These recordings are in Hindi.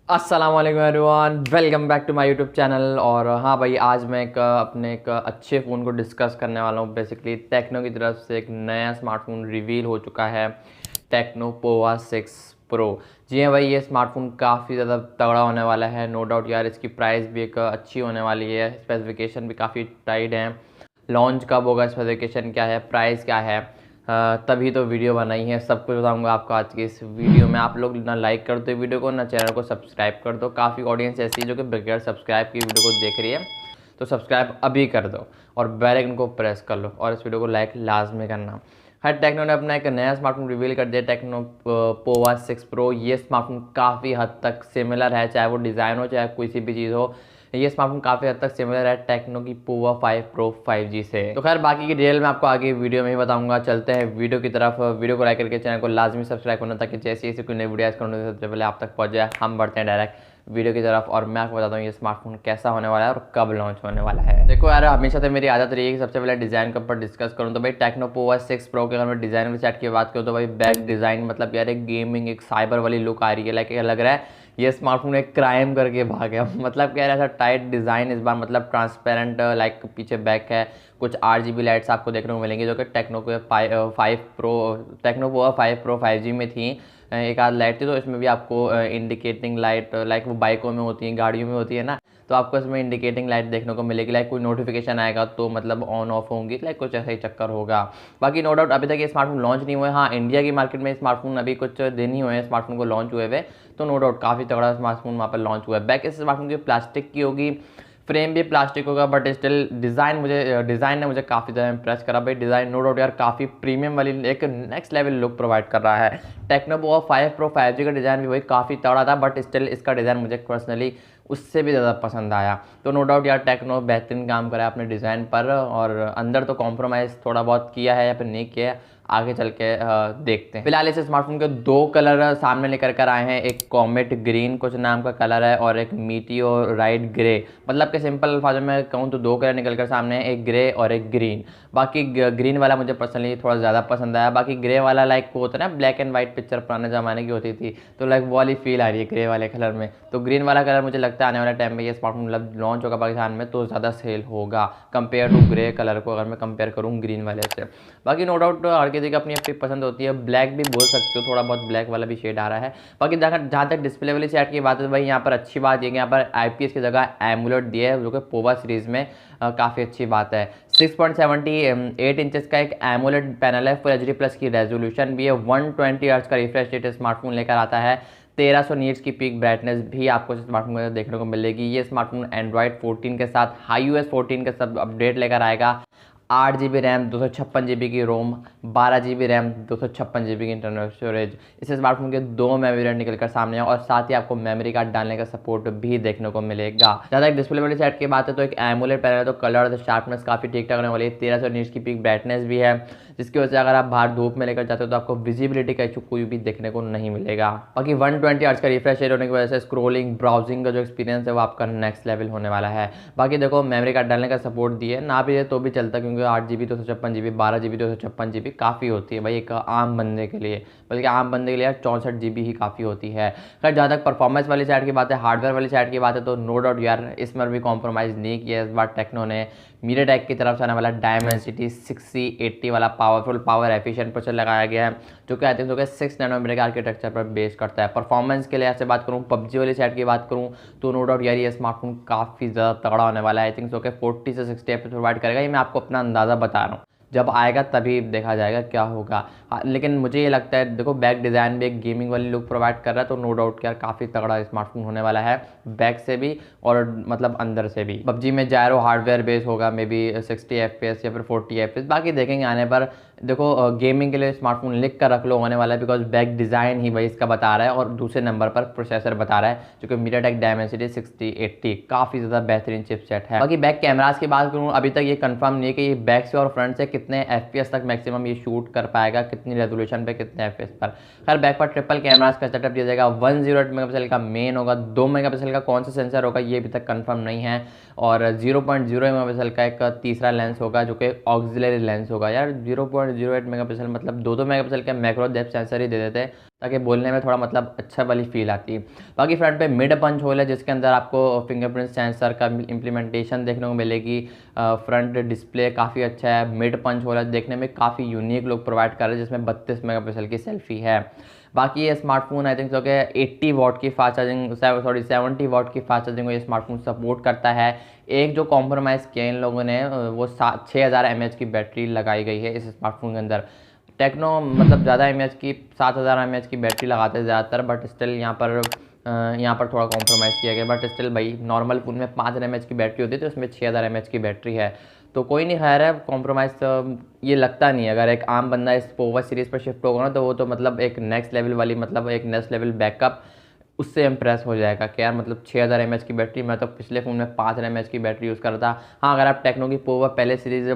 अस्सलाम वालेकुम everyone, welcome back to my YouTube channel. और हाँ भाई, आज मैं अपने एक अच्छे फ़ोन को डिस्कस करने वाला हूँ। बेसिकली टेक्नो की तरफ से एक नया स्मार्टफोन रिवील हो चुका है, टेक्नो पोवा 6 प्रो। जी हाँ भाई, ये स्मार्टफोन काफ़ी ज़्यादा तगड़ा होने वाला है, नो डाउट यार। इसकी प्राइस भी एक अच्छी होने वाली है, स्पेसिफिकेशन भी काफ़ी टाइट है। लॉन्च कब होगा, स्पेसिफिकेशन क्या है, प्राइस क्या है, तभी तो वीडियो बनाई है। सब कुछ बताऊंगा आपको आज की इस वीडियो में। आप लोग ना लाइक कर दो वीडियो को, ना चैनल को सब्सक्राइब कर दो। काफ़ी ऑडियंस ऐसी है जो कि बगैर सब्सक्राइब की वीडियो को देख रही है, तो सब्सक्राइब अभी कर दो और बेल आइकन को प्रेस कर लो और इस वीडियो को लाइक लाजमी करना। हर टेक्नो ने अपना एक नया स्मार्टफोन रिवील कर दिया, टेक्नो पोवा 6 प्रो। ये स्मार्टफोन काफ़ी हद तक सिमिलर है, चाहे वो डिज़ाइन हो चाहे किसी भी चीज़ हो। ये स्मार्टफोन काफ़ी हद तक सिमिलर है टेक्नो की पोवा 5 प्रो 5G से। तो खैर बाकी की डिटेल मैं आपको आगे वीडियो में ही बताऊंगा। चलते हैं वीडियो की तरफ। वीडियो को लाइक करके चैनल को लाजमी सब्सक्राइब करना, ताकि जैसे ही कोई नई वीडियो करूँ सबसे पहले आप तक पहुंच जाए। हम बढ़ते हैं डायरेक्ट वीडियो की तरफ और मैं आपको बताता हूँ ये स्मार्टफोन कैसा होने वाला है और कब लॉन्च होने वाला है। देखो यार, हमेशा से मेरी आदत रही है कि सबसे पहले डिज़ाइन के ऊपर डिस्कस करूँ। तो भाई टेक्नो पोवा 6 प्रो के अगर मैं डिज़ाइन वाली सेट की बात करूँ तो भाई बैक डिज़ाइन मतलब यार एक गेमिंग एक साइबर वाली लुक आ रही है। लाइक लग रहा है ये स्मार्टफोन एक क्राइम करके भागे मतलब क्या है, ऐसा टाइट डिज़ाइन इस बार, मतलब ट्रांसपेरेंट। लाइक पीछे बैक है, कुछ RGB लाइट्स आपको देखने को मिलेंगी जो कि टेक्नो के 5 pro techno Pova 5 pro 5G में थी। एक आध लाइट थी, तो इसमें भी आपको इंडिकेटिंग लाइट, लाइक वो बाइकों में होती है, गाड़ियों में होती है ना, तो आपको इसमें इंडिकेटिंग लाइट देखने को मिलेगी। लाइक कोई नोटिफिकेशन आएगा तो मतलब ऑन ऑफ होंगी, लाइक कुछ ऐसा ही चक्कर होगा। बाकी नो डाउट अभी तक ये स्मार्टफोन लॉन्च नहीं हुए। हाँ, इंडिया की मार्केट में स्मार्टफोन अभी कुछ दिन ही हुए हैं स्मार्टफोन को लॉन्च हुए हुए, तो नो डाउट काफ़ी तगड़ा स्मार्टफोन वहाँ पर लॉन्च हुआ है। बैक इस स्मार्टफोन की प्लास्टिक की होगी, फ्रेम भी प्लास्टिक होगा, बट स्टिल डिज़ाइन ने मुझे काफ़ी ज़्यादा इंप्रेस करा भाई। डिज़ाइन नो डाउट यार काफ़ी प्रीमियम वाली एक नेक्स्ट लेवल लुक प्रोवाइड कर रहा है। टेक्नो पोवा 5 प्रो 5G का डिज़ाइन भी वही काफ़ी तगड़ा था, बट स्टिल इसका डिज़ाइन मुझे पर्सनली उससे भी ज़्यादा पसंद आया। तो नो डाउट यार टेक्नो बेहतरीन काम करा है अपने डिज़ाइन पर, और अंदर तो कॉम्प्रोमाइज़ थोड़ा बहुत किया है या फिर नहीं किया है, आगे चल के देखते हैं। फिलहाल इस स्मार्टफोन के दो कलर सामने लेकर कर आए हैं, एक कॉमेट ग्रीन कुछ नाम का कलर है और एक मीटियोराइट ग्रे। मतलब कि सिंपल अल्फाजों में कहूँ तो दो कलर निकल कर सामने हैं, एक ग्रे और एक ग्रीन। बाकी ग्रीन वाला मुझे पर्सनली थोड़ा ज़्यादा पसंद आया। बाकी ग्रे वाला लाइक वो होता है ना, ब्लैक एंड वाइट पिक्चर पुराने ज़माने की होती थी, तो लाइक वो वाली फील आ रही है ग्रे वाले कलर में। तो ग्रीन वाला कलर मुझे लगता है आने वाले टाइम में ये स्मार्टफोन मतलब लॉन्च होगा पाकिस्तान में तो ज़्यादा सेल होगा कंपेयर टू ग्रे कलर को, अगर मैं कंपेयर करूँ ग्रीन वाले से। बाकी नो डाउट हर किसी की अपनी अपनी पसंद होती है। ब्लैक भी बोल सकते हो, थोड़ा बहुत ब्लैक वाला भी शेड आ रहा है। बाकी जहाँ तक डिस्प्ले वाली सेट की बात है, भाई यहाँ पर अच्छी बात ये कि यहाँ पर IPS की जगह एमुलेट दिया है, जो कि पोवा सीरीज़ में काफ़ी अच्छी बात है। 6.78 इंचेस का एक एमुलेट पैनल है, फुल HD+ की रेजोल्यूशन भी है, 120 हर्ट्ज का रिफ्रेश रेट स्मार्टफोन लेकर आता है, 1300 नीट्स की पीक ब्राइटनेस भी आपको इस स्मार्टफोन में देखने को मिलेगी। ये स्मार्टफोन एंड्रॉइड 14 के साथ iOS 14 के सब अपडेट लेकर आएगा। 8 GB रैम, 256 GB की रोम, 12 GB रैम, 256 GB की इंटरनल स्टोरेज। इस स्मार्टफोन के दो मेमोरी वेरिएंट निकल कर सामने हैं और साथ ही आपको मेमोरी कार्ड डालने का सपोर्ट भी देखने को मिलेगा। ज़्यादा एक डिस्प्ले वाली साइड की बात है तो एक एमोलेड पैनल है, तो कलर शार्पनेस काफ़ी ठीक ठाक होने वाली है। 1300 नीट्स की पीक ब्राइटनेस भी है, जिसकी वजह से अगर आप बाहर धूप में लेकर जाते हो तो आपको विजिबिलिटी का इशू कोई भी देखने को नहीं मिलेगा। बाकी 120 हर्ट्ज का रिफ्रेश रेट होने की वजह से स्क्रोलिंग ब्राउजिंग का जो एक्सपीरियंस है वो आपका नेक्स्ट लेवल होने वाला है। बाकी देखो मेमोरी कार्ड डालने का सपोर्ट दिए ना भी है तो भी चलता, क्योंकि 8 GB 256 GB 12 GB 256 GB काफ़ी होती है भाई एक आम बंदे के लिए, बल्कि आम बंदे के लिए 64 GB ही काफ़ी होती है। खैर जहाँ तक परफॉर्मेंस वाली साइड की बात है, हार्डवेयर वाली साइड की बात है, तो नो डाउट यार इसमें भी कॉम्प्रोमाइज़ नहीं किया इस बार टेक्नो ने। मीडियाटेक की तरफ से आने वाला डायमेंसिटी 6080 वाला पावरफुल पावर एफिशिएंट प्रोसेसर लगाया गया है, जो कि आई थिंक 6 नैनोमीटर के आर्किटेक्चर पर बेस करता है। परफॉर्मेंस के लिए ऐसे बात करूँ, PUBG वाली साइड की बात करूँ तो नो डाउट यार ये स्मार्टफोन काफ़ी ज़्यादा तगड़ा होने वाला है। आई थिंक 40 से 60 FPS प्रोवाइड करेगा, ये मैं आपको अपना अंदाज़ा बता रहा हूँ, जब आएगा तभी देखा जाएगा क्या होगा। हाँ, लेकिन मुझे ये लगता है देखो बैक डिज़ाइन भी एक गेमिंग वाली लुक प्रोवाइड कर रहा है, तो नो डाउट यार काफ़ी तगड़ा स्मार्टफोन होने वाला है, बैक से भी और मतलब अंदर से भी। PUBG में जायरो हार्डवेयर बेस होगा, मे बी 60 FPS या फिर 40 FPS, बाकी देखेंगे आने पर। देखो गेमिंग के लिए स्मार्टफोन लिख कर रख लो होने वाला है, बिकॉज बैक डिज़ाइन ही भाई इसका बता रहा है और दूसरे नंबर पर प्रोसेसर बता रहा है, जो कि मीडियाटेक डायमेंसिटी 6080 काफ़ी ज़्यादा बेहतरीन चिपसेट है। बाकी बैक कैमरास की बात करूँ, अभी तक ये कंफर्म नहीं है कि ये बैक से और फ्रंट से कितने FPS तक मैक्सिमम ये शूट कर पाएगा, कितनी रेजोल्यूशन पे, कितने FPS पर। खैर बैक पर ट्रिपल कैमरास का सेटअप दिया जाएगा, 108 मेगापिक्सल का मेन होगा, 2 मेगापिक्सल का कौन सा सेंसर होगा ये अभी तक कंफर्म नहीं है, और 0.0 मेगापिक्सल का एक तीसरा लेंस होगा जो कि ऑक्सिलरी लेंस होगा। यार 0.08 मेगापिक्सल मतलब 2 मेगापिक्सल के मैक्रो डेप्थ सेंसर ही दे देते हैं, ताकि बोलने में थोड़ा मतलब अच्छा वाली फील आती है। बाकी फ्रंट पे मिड पंच होल है जिसके अंदर आपको फिंगरप्रिंट सेंसर का इम्प्लीमेंटेशन देखने को मिलेगी। फ्रंट डिस्प्ले काफ़ी अच्छा है। मिड पंच होल है, देखने में काफ़ी यूनिक लुक प्रोवाइड कर रहा है, जिसमें 32 मेगापिक्सल की सेल्फी है। बाकी ये स्मार्टफोन आई थिंक सो के 80 वॉट की फास्ट चार्जिंग, सॉरी 70 वॉट की फास्ट चार्जिंग को ये स्मार्टफोन सपोर्ट करता है। एक जो कॉम्प्रोमाइज़ किया इन लोगों ने वो 6000 mAh की बैटरी लगाई गई है इस स्मार्टफोन के अंदर। टेक्नो मतलब ज़्यादा mAh की 7000 mAh की बैटरी लगाते हैं ज़्यादातर, बट स्टिल यहाँ पर थोड़ा कॉम्प्रोमाइज़ किया गया। बट स्टिल भाई नॉर्मल फ़ोन में 5 mAh की बैटरी होती है, तो इसमें 6000 mAh की बैटरी है, तो कोई नहीं, खैर है कॉम्प्रोमाइज़ तो ये लगता नहीं है। अगर एक आम बंदा इस पोवा सीरीज़ पर शिफ्ट होगा ना, तो वो तो मतलब एक नेक्स्ट लेवल वाली, मतलब एक नेक्स्ट लेवल बैकअप, उससे इम्प्रेस हो जाएगा कि यार मतलब 6000 mAh की बैटरी। मैं तो पिछले फ़ोन में 5 mAh की बैटरी यूज़ कर रहा था। हाँ, अगर आप टेक्नो की पोवा पहले सीरीज़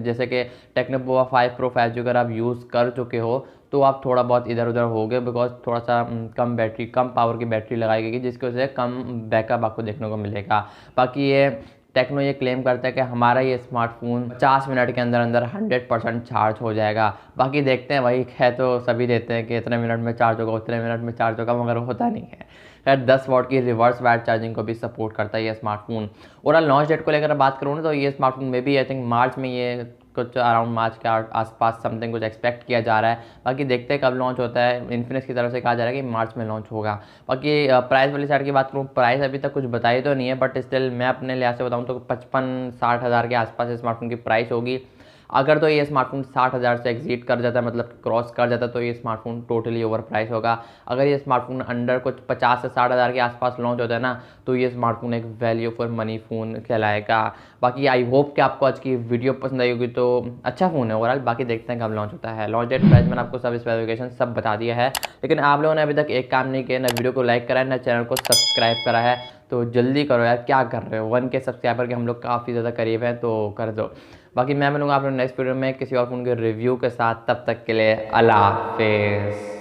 जैसे कि टेक्नो पोवा 5 प्रो 5G अगर आप यूज़ कर चुके हो, तो आप थोड़ा बहुत इधर उधर हो गए, बिकॉज थोड़ा सा कम बैटरी, कम पावर की बैटरी लगाई गई, जिसकी वजह से कम बैकअप आपको देखने को मिलेगा। बाकी ये टेक्नो ये क्लेम करता है कि हमारा ये स्मार्टफोन 50 मिनट के अंदर अंदर 100% चार्ज हो जाएगा। बाकी देखते हैं भाई, है तो सभी देते हैं कि इतने मिनट में चार्ज होगा, उतने मिनट में चार्ज होगा, मगर होता नहीं है। खैर 10 वॉट की रिवर्स वाट चार्जिंग को भी सपोर्ट करता है ये स्मार्टफोन। और लॉन्च डेट को लेकर बात करूँ ना, तो ये स्मार्टफोन में भी आई थिंक मार्च में, ये कुछ अराउंड मार्च के आसपास समथिंग कुछ एक्सपेक्ट किया जा रहा है। बाकी देखते हैं कब लॉन्च होता है। इन्फिनिक्स की तरफ से कहा जा रहा है कि मार्च में लॉन्च होगा। बाकी प्राइस वाली साइड की बात करूँ, प्राइस अभी तक कुछ बताई तो नहीं है, बट स्टिल मैं अपने लिहाज से बताऊँ तो 55-60 हज़ार के आसपास स्मार्टफोन की प्राइस होगी। अगर तो ये स्मार्टफोन 60,000 से एग्जीट कर जाता है, मतलब क्रॉस कर जाता है, तो ये स्मार्टफोन टोटली ओवर प्राइस होगा। अगर ये स्मार्टफोन अंडर कुछ 50 से 60,000 के आसपास लॉन्च होता है ना, तो ये स्मार्टफोन एक वैल्यू फॉर मनी फ़ोन कहलाएगा। बाकी आई होप कि आपको आज की वीडियो पसंद आई होगी, तो अच्छा फ़ोन है ओवरऑल। बाकी देखते हैं कब लॉन्च होता है। लॉन्च डेट, प्राइस मैंने आपको सब स्पेसिफिकेशन सब बता दिया है, लेकिन आप लोगों ने अभी तक एक काम नहीं किया, ना वीडियो को लाइक करा है, ना चैनल को सब्सक्राइब करा है, तो जल्दी करो यार, क्या कर रहे हो। 1K सब्सक्राइबर के हम लोग काफ़ी ज़्यादा करीब हैं, तो कर दो। बाकी मैं मिलूंगा आप लोग नेक्स्ट वीडियो में किसी और फ़ोन के रिव्यू के साथ। तब तक के लिए अल्लाह हाफिज़।